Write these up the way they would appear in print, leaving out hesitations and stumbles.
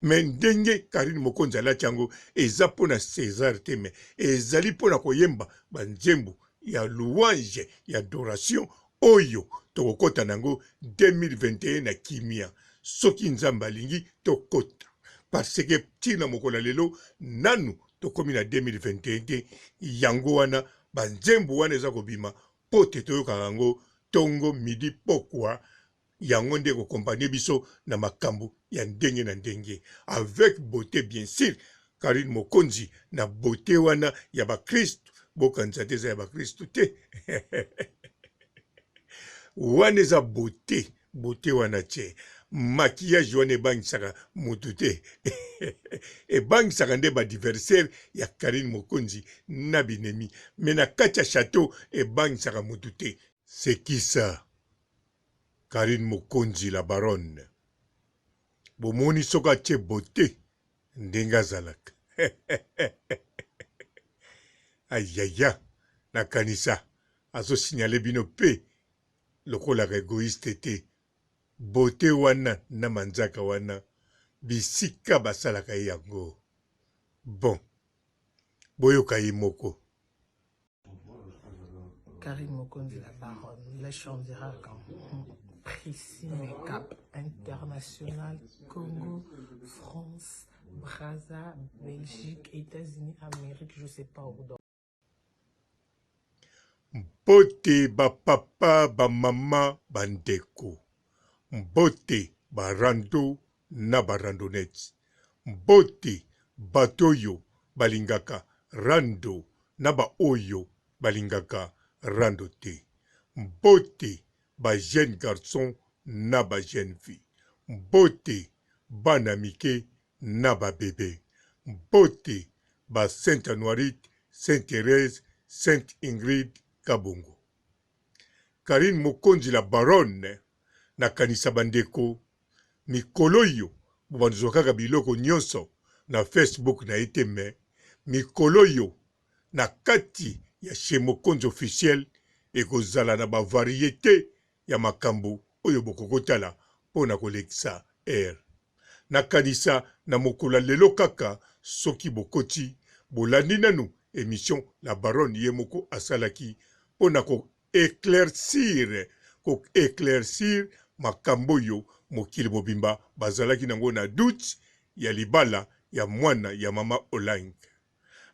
me ndenge Karine Mokonzi alati yango eza mpona César te, me ezali mpona koyemba banzembo ya louange ya adoration oyo tokokota nango 2021 na kimia soki nzambe alingi tokota, parce que ntina mokolo lelo nanu tokomi na 2021 te. Yango wana banzembo wana eza kobima po te toyokaka yango tongo midi pokwa, yango nde kokompanie biso na makambo ya ndenge na ndenge avec beauté bien sûr. Karine Mokonzi na beauté wana ya bakristu, bokanisa te eza ya bakristu te wana eza beauté wana te. Maquillage wana ebangisaka mutu te ebangisaka nde badiversaire ya Karine Mokonzi na binemi, me na kati ya chateau ebangisaka mutu te. C'est qui ça? Karine Mokonzi la baronne. Bomoni soka tche beauté ndenge azalaka ayaya nakanisa azosignale bino pe lokolaka egoiste te. Beauté wana na manzaka wana bisika basalaka yango. Bon, boyoka ye moko. Karine Mokonzi la baronne, les chants d'Irak, Précis Makeup International, Congo, France, Brazza, Belgique, États-Unis, Amérique, je sais pas où. Mbote ba papa ba mama bandeko, mbote ba rando na ba randonnette, mbote batoyo balingaka rando na ba oyo balingaka rando te, mbote ba jeune garçon na ba jeune fille, mbote bana mike na ba bébé, mbote ba Sainte Anoirite, Sainte Thérèse, Sainte Ingrid Kabongo. Karine Mokonzi la baronne na kanisa bandeko, mikolo yo bobanzokaka biloko nyonso na Facebook na ete, me mikolo yo na kati ya chez Mokonzi officiel ekozala na ba variété ya makambo oyo bokokotala pona kolekisa air. Na kanisa na mokolo lelo kaka soki bokoti bolandi nanu émission la baronne ye moko asalaki pona ko éclaircir makambo yo mokili mobimba bazalaki nango na doute ya libala ya mwana ya mama Olang.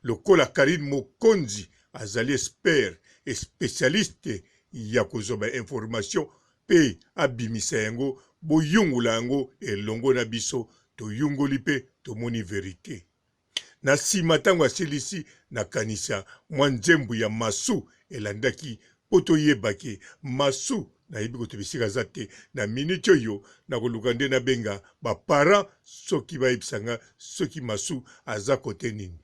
Lokola Karine Mokonzi azali expert et spécialiste ya kozwa information pe abimisa yango boyungula yango elongo na biso toyungoli pe tomoni vérité. Na nsima ntango asilisi na kanisa mwa nzembo ya masu elandaki po toyebaki masu nayebi koto bisika aza te. Na minute oyo nakoluka nde nabenga bapara soki bayebisanga soki masu aza kote nini.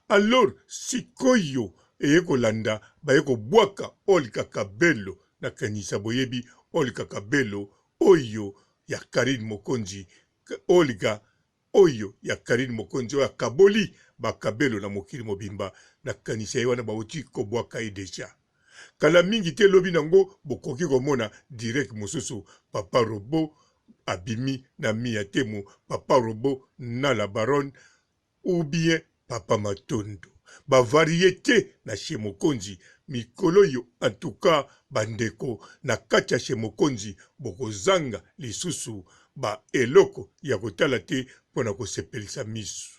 Alors sikoyo eye kolanda baye kobwaka Olga Kabelo na kanisa, boyebi Olga Kabelo oyo ya Karine Mokonzi, Olga oyo ya Karine Mokonzi oyo akaboli bakabelo na mokili mobimba na kanisa ye wana bauti kobwaka ye deja. Kala mingi te lobi nango bokoki komona direct mosusu Papa Robo abimi na Mia Temo, Papa Robo na la baronne ou bien Papa Matondo. Ba variété na chez Mokonzi mikolo yo en tout cas bandeko na kati ya chez Mokonzi bokozanga lisusu ba eloko ya kotala te pona kosepelisa misu.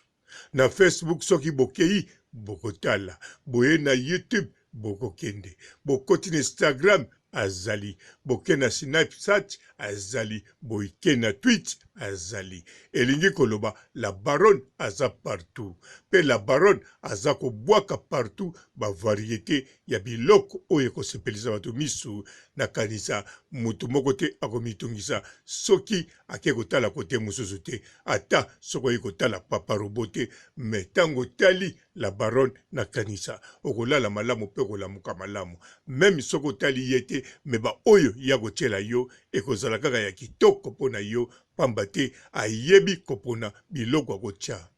Na Facebook soki bokei bokotala, boye na YouTube bokokende, bokoti na Instagram azali, boke na Snapchat azali, boike na Twitch azali. Elingi koloba la baronne aza partout. Pe la baronne aza kobwaka partout ba variété ya biloko oyo kosepelisa bato misu na kanisa. Mutu moko te akomitungisa soki ake kotala kote mususu te, ata soko kotala Papa Robo te, me tango tali la baronne na kanisa okolala malamu pe kolamuka malamu. Même soko tali yete me ba oyo ya kotiela yo ekozala kaka ya kitoko pona yo, pamba te ayebi kopona biloko akotia.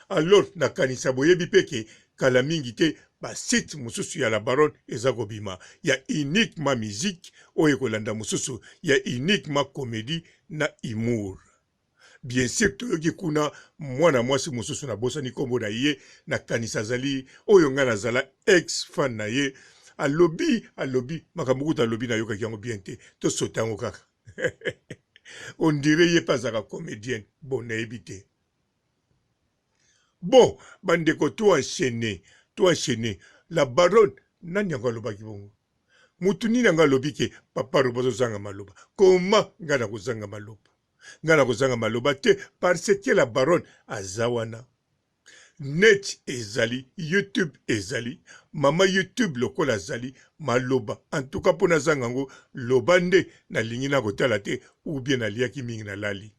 Alors na kanisa boyebi peke kala mingi te ba site mususu ya la baronne eza kobima ya uniquement musique oyo kolanda mususu ya uniquement comédie na humour. bien sûr toyoki kuna mwana mwasi mosusu na bosani kombo na ye na kanisa azali oyo nga nazala ex fan na ye alobi makambo kuta alobi nayokaki yango bien te tosota yango kaka on dirait ye mpe azalaka comédienne bon nayebi te bon bandeko to enchaîné la baronne nani yango alobaki bongo mutu nini yango alobi ke papa robo azozanga maloba koma nga na kozanga maloba nga na kozanga maloba te parce que la baronne aza wana net ezali youtube ezali mama youtube lokola azali maloba en tout cas mpo nazanga yango loba nde nalingi na kotala te ou bien naliaki mingi nalali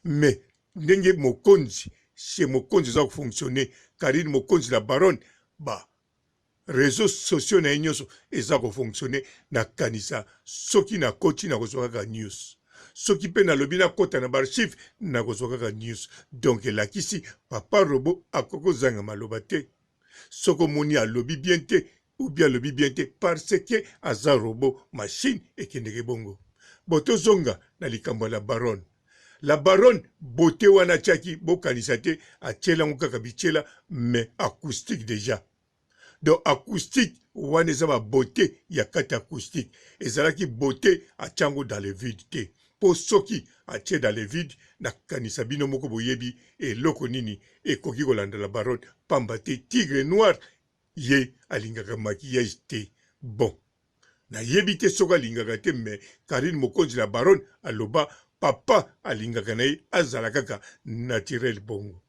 mais ndenge mokonzi chez mokonzi eza kofonctionne karine mokonzi la baronne ba réseaux sociaux na ye nyonso eza kofonctionne na kanisa soki nakoti na kozwa kaka news soki mpe nalobi nakota na baarchive nakozwa kaka news donc elakisi papa robo akoki kozanga maloba te soki omoni alobi bien te ou bien alobi bien te parce que aza robo machine ekendeke bongo bo tozonga na likambo ya la baronne bote wana atiaki bokanisa te atielango kaka bityela mais acoustique déjà donc acoustique wana eza babeauté ya kati acoustique ezalaki beauté atiango dans le vide te mpo soki atie dans le vide nakanisa bino moko boyebi eloko nini ekoki kolanda la baronne pamba te tigre noir ye alingaka maquillage te bon nayebi te soki alingaka te mais karine mokonzi la baronne aloba papa alingaka na ye azala kaka naturel bongo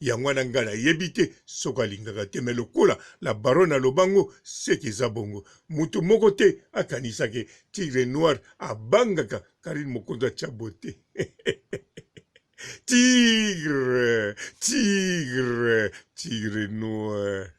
yango wana ngai nayebi te soki alingaka te me lokola la baronne alobango seki eza bongo mutu moko te akanisaki tigre noir abangaka karine mokonzi atya bote tigre noir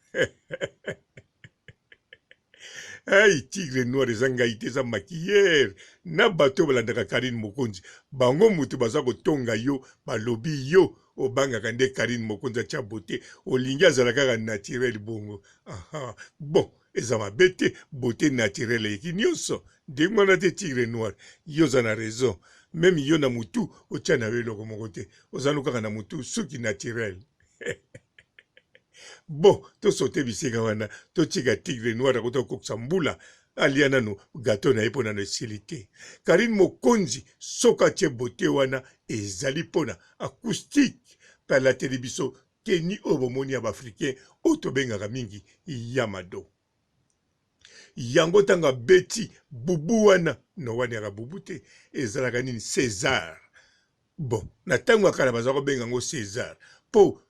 ai tigre noir eza ngai te eza makiyere na bato balandaka karine mokonzi bango mutu baza kotonga yo balobi yo obangaka nde karine mokonzi atya bote olingi azala kaka naturel bongo aha bon eza mabe te bote naturel eyeki nyonso ndenge wana te tigre noir yo oza na raison meme yo na mutu otya na yo eloko moko te ozanu kaka na mutu suki naturel bon tosote bisika wana totika tigre noir akota kokokisa mbula alia nano gato na ye mpo nano esili te karine mokonzi soki atie bote wana ezali mpona acoustique mpe alateli biso teni oyo bomoni ya baafricain oyo tobengaka mingi yamado yango ntango abeti bubu wana no wana yaka bubu te ezalaka nini césar bon na ntango ya kala baza kobenga yango césar mpo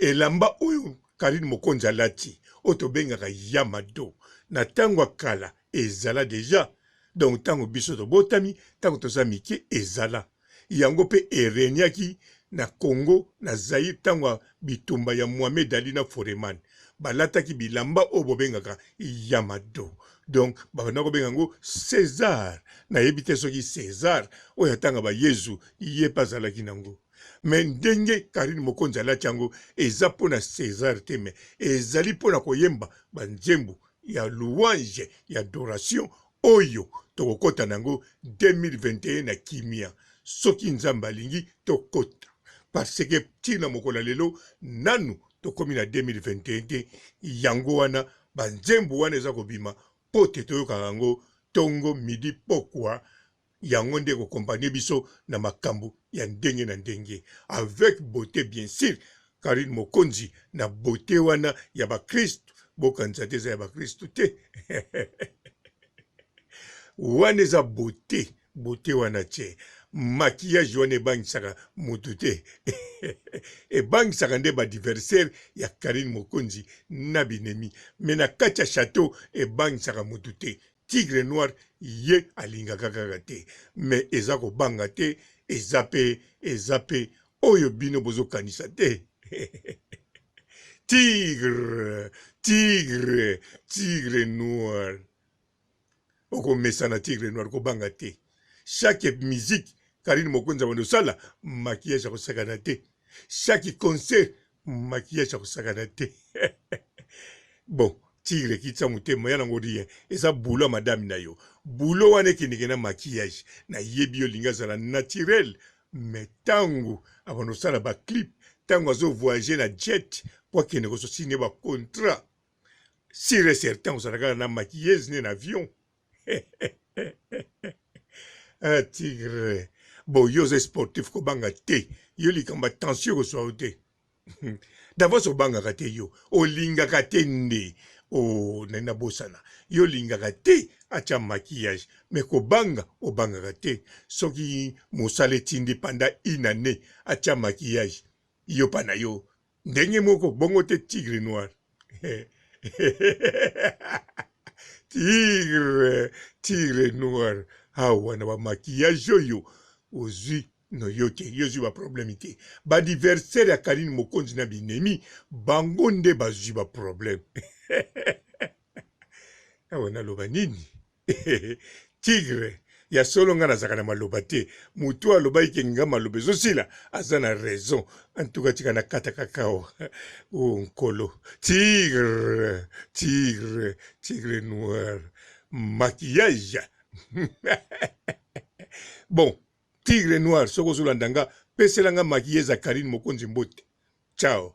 elamba oyo karine mokonzi alati oyo tobengaka yamado na ntango ya kala ezala deja donc ntango biso tobotami ntango toza mike ezala yango mpe ereniaki na Congo na Zaire ntango ya bitumba ya Mohamed Ali na Foreman balataki bilamba oyo bobengaka yamado donc bakona kobenga yango césar nayebi te soki césar oyo atanga bayezu ye mpe azalaki nango me ndenge karine mokonzi alati yango eza mpona césar te me ezali mpona koyemba banzembo ya louange ya adoration oyo tokokota nango 2021 na kimia soki nzambe alingi tokota parce que ntina mokolo lelo nanu tokomi na 2021 te yango wana banzembo wana eza kobima mpo te toyokaka yango ntongo midi pokwa yango nde kokompanie biso na makambo ya ndenge na ndenge avec beauté bien sûr karine mokonzi na beauté wana ya bakristu bokanisa te eza ya bakristu te wana eza beauté wana te maquillage wana ebangisaka mutu te ebangisaka nde badiversaire ya karine mokonzi na binemi me na kati ya chateau ebangisaka mutu te tigre noir ye alingaka kaka te me eza kobanga te eza pe oyo bino bozokanisa te tigre noir okomesa na tigre noir kobanga te chaque musique karine mokonzi abanda osala maquillage akosakana te chaque concert maquillage akosakana te bon tigre kitisa motema ya nango rien eza bulo ya madame na yo bulo wana ekendeke na maquillage nayebi olingi azala naturel mais tango abanosala baclip tango azovoyage na jet po akende kozosigne bacontrat sire certain ozalaka na maquilleuse ne na avion ah tigre bon yo oza sportif kobanga te yo likambo attention kozwa yo te davos obangaka te yo olingaka te nde nena bosana yo olingaka te atya maquillage me kobanga obangaka te soki mosala etindi panda inane atya maquillage yo pa na yo ndenge moko bongo te tigre noir tigre noir awa na bamaquillage oyo ozwi no yo te yo zwi baproblème te badiversaire ya Karine Mokonzi na binemi bango nde bazwi baproblème awa naloba nini tigre ya solo nga nazaka na maloba te mutu aloba ike nga maloba ezosila aza na raison antuka tika na kata kakao nkolo tigre noir maquillage bon tigre noir soko ozolanda nga peselanga maquillage ya Karine Mokonzi mbote ciao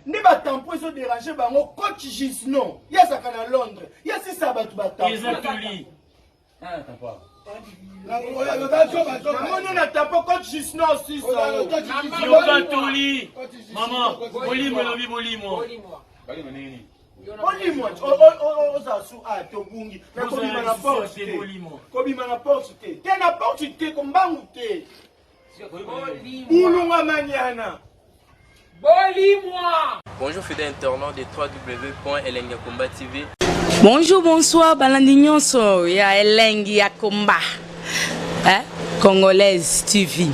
ne batampo ezodérange bango coach Gisnon yazaka na Londres yasisa bato batampo Mono na tapo coach Gisnon sisa Yokatoli Maman, bolimo lobi bolimo Bolimo ozasu tobungi kobima na porte te kobima na porte te te na porte te kombangu te bulunga maniana Bonjour fidèles internautes de www.elengiakomba TV. Bonjour, bonsoir, balandi nyonso ya Elengi ya Komba. Congolaise TV.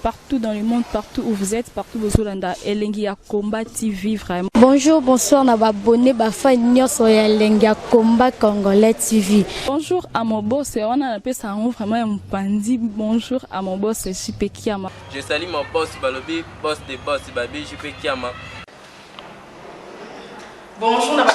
Partout dans le monde, partout où vous êtes, partout où vous êtes, Elengi ya Komba TV vraiment. Bonjour, bonsoir, na abonné bafa nyonso ya Elengi ya Komba Congolais TV. Bonjour à mon boss, on a appelé ça vraiment un pandi. Bonjour à mon boss, JP Kiama. Je salue mon boss Balobi, boss de boss Babi, JP Kiama. Bonjour, na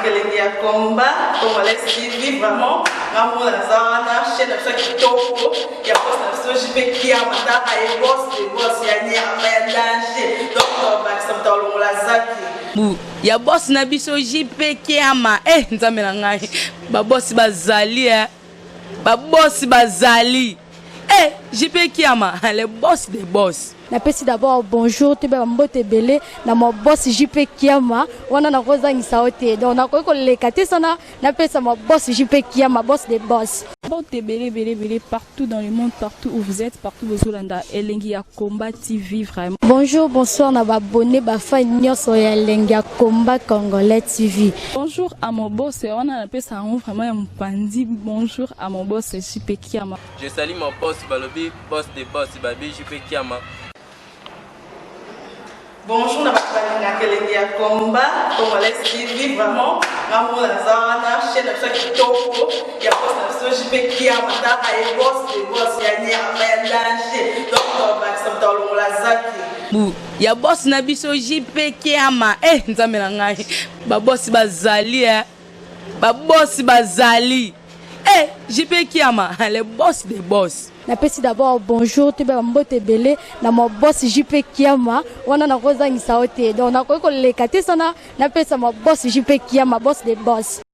Elengi ya Komba Congolais TV vraiment. Ngamo na zana chaîne de chaque topo ya boss na JP Kiama ta ay boss de boss ya ni amendanje. Donc ba samta longola zaki. Ya boss na biso JP Kiama nzambe na ngai ba boss bazali ba boss bazali JP Kiama le boss des boss. Napesi d'abord bonjour te ba mbote belé na mo boss JP Kiama wana na kozangisa ote donc na ko lekate sana napesa mo boss JP Kiama boss des boss. Partout dans le monde, partout où vous êtes, partout où vous êtes, Elengi ya Komba TV vraiment. Bonjour, bonsoir, na abonné bafa nyonso ya Elengi ya Komba Congolais TV. Bonjour à mon boss, on a appelé ça vraiment un pandi. Bonjour à mon boss, JP Kiama. Je salue mon boss Balobi, boss de boss Babi, JP Kiama. Bonjour, na Elengi ya Komba Congolais TV vraiment. Ngamo na zana chaîne de chaque topo ya boss na JP Kiama ta ay boss de boss ya ni amendanje. Donc ba samta longola zaki. Ya boss na biso JP Kiama nzambe na ngai ba boss bazali ba boss bazali JP Kiama le boss des boss. Napesi d'abord bonjour te ba mbote belé na mo boss JP Kiama wana na kozangisa ote donc na ko lekate sana napesa mo boss JP Kiama boss des boss.